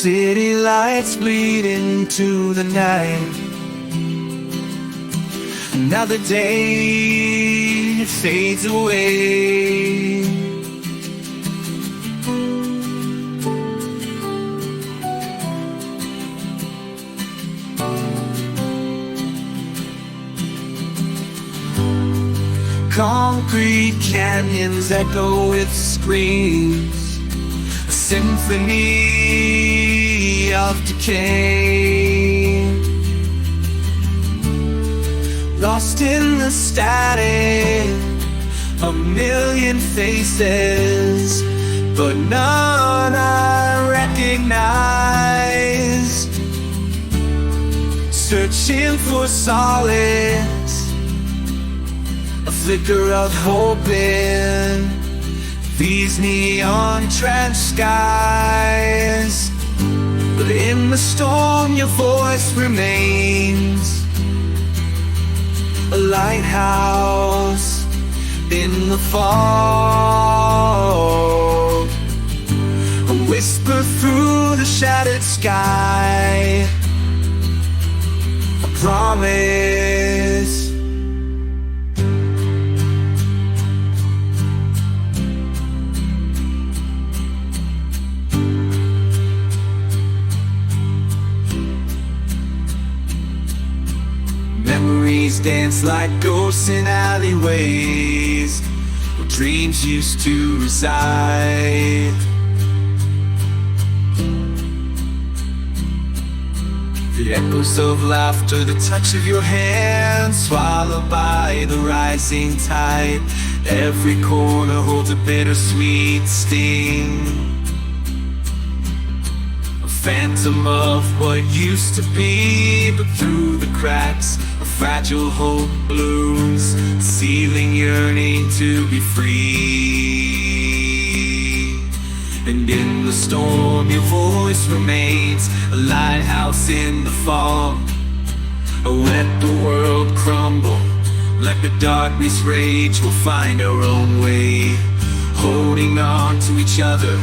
City lights bleed into the night. Another day fades away. Concrete canyons echo with screams, a symphony of decay. Lost in the static, a million faces, but none I recognize. Searching for solace, a flicker of hope in these neon-drenched skies. But in the storm your voice remains, a lighthouse in the fog, a whisper through the shattered sky, a promise. Memories dance like ghosts in alleyways where dreams used to reside. The echoes of laughter, the touch of your hand, swallowed by the rising tide. Every corner holds a bittersweet sting, a phantom of what used to be. But through the cracks, a fragile hope blooms, sealing yearning to be free. And in the storm your voice remains, a lighthouse in the fog. Oh, let the world crumble, let the darkness rage, we'll find our own way. Holding on to each other,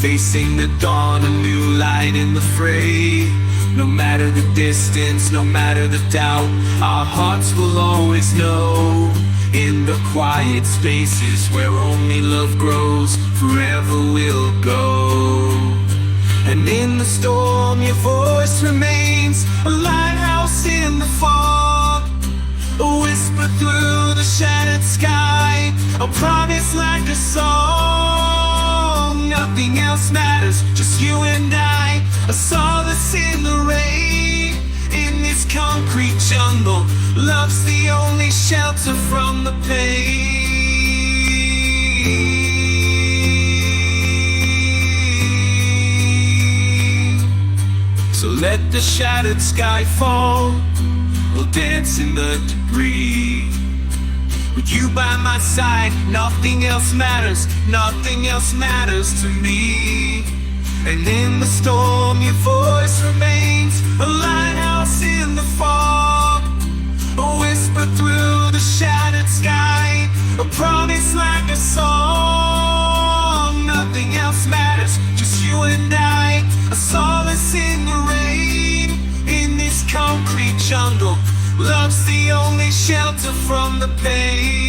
facing the dawn, a new light in the fray. No matter the distance, no matter the doubt, our hearts will always know. In the quiet spaces where only love grows, forever we'll go. And in the storm your voice remains, a lighthouse in the fog, a whisper through the shattered sky, a promise like a song. Nothing else matters, just you and I, a solace in the rain. In this concrete jungle, love's the only shelter from the pain. So let the shattered sky fall, we'll dance in the debris. With you by my side, nothing else matters, nothing else matters to me. And in the storm your voice remains, a lighthouse in the fog, a whisper through the shattered sky, a promise like a song. Nothing else matters, just you and I, a solace in the rain. In this concrete jungle, love's the only shelter from the pain.